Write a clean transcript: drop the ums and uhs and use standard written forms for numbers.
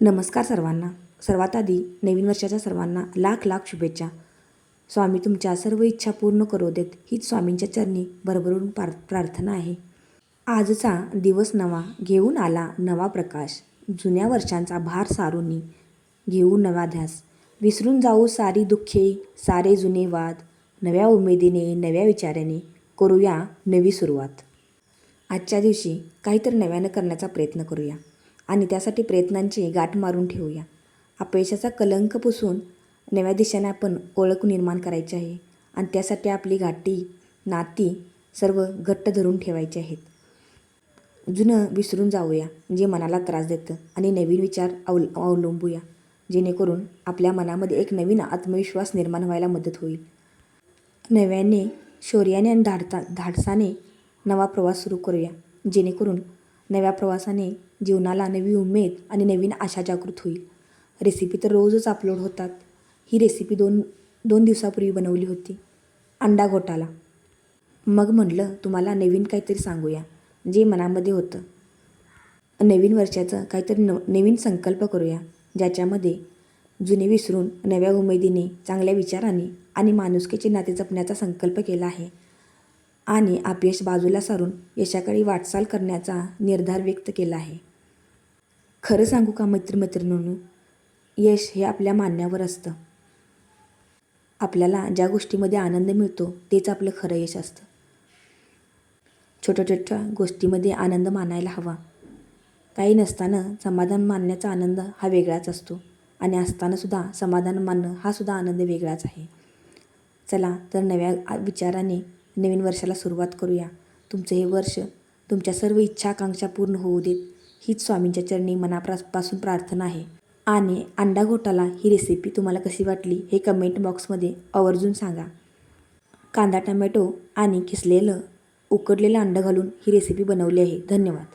नमस्कार सर्वांना. सर्वात आधी नवीन वर्षाच्या सर्वांना लाख लाख शुभेच्छा. स्वामी तुमच्या सर्व इच्छा पूर्ण करू देत, हीच स्वामींच्या चरणी भरभरून प्रार्थना आहे. आजचा दिवस नवा घेऊन आला नवा प्रकाश, जुन्या वर्षांचा भार सारूनी घेऊ नवा ध्यास. विसरून जाऊ सारी दुःखे, सारे जुने वाद, नव्या उमेदीने नव्या विचाराने करूया नवी सुरुवात. आजच्या दिवशी काहीतरी नव्यानं करण्याचा प्रयत्न करूया आणि त्यासाठी प्रयत्नांची गाठ मारून ठेवूया. अपयशाचा कलंक पुसून नव्या दिशेने आपण ओळख निर्माण करायची आहे आणि त्यासाठी आपली गाठी नाती सर्व घट्ट धरून ठेवायची आहेत. जुनं विसरून जाऊया जे मनाला त्रास देतं आणि नवीन विचार अवलंबूया, जेणेकरून आपल्या मनामध्ये एक नवीन आत्मविश्वास निर्माण व्हायला मदत होईल. नव्याने शौर्याने आणि धाडसाने नवा प्रवास सुरू करूया, जेणेकरून नव्या प्रवासाने जीवनाला नवी उमेद आणि नवीन आशा जागृत होईल. रेसिपी तर रोजच अपलोड होतात. ही रेसिपी दोन दिवसापूर्वी बनवली होती, अंडा घोटाला. मग म्हटलं तुम्हाला नवीन काहीतरी सांगूया जे मनामध्ये होतं. नवीन वर्षाचं काहीतरी नवीन संकल्प करूया, ज्याच्यामध्ये जुने विसरून नव्या उमेदीने, चांगल्या विचाराने आणि माणुसकीचे नाते जपण्याचा संकल्प केला आहे आणि अपयश बाजूला सारून यशाकडे वाटचाल करण्याचा निर्धार व्यक्त केला आहे. खरं सांगू का मैत्रिणींनो, यश हे आपल्या मानण्यावर असतं. आपल्याला ज्या गोष्टीमध्ये आनंद मिळतो तेच आपलं खरं यश असतं. छोट्या छोट्या गोष्टीमध्ये आनंद मानायला हवा. काही नसताना समाधान मानण्याचा आनंद हा वेगळाच असतो आणि असतानासुद्धा समाधान मानणं हा सुद्धा आनंद वेगळाच आहे. चला तर नव्या विचाराने नवीन वर्षाला सुरुवात करूया. तुमचं हे वर्ष तुमच्या सर्व इच्छा आकांक्षा पूर्ण होऊ देत, हीच स्वामींच्या चरणी मनापासून प्रार्थना आहे. आणि अंडा घोटाला ही रेसिपी तुम्हाला कशी वाटली हे कमेंट बॉक्समध्ये आवर्जून सांगा. कांदा, टमॅटो आणि किसलेलं उकडलेलं अंडं घालून ही रेसिपी बनवली आहे. धन्यवाद.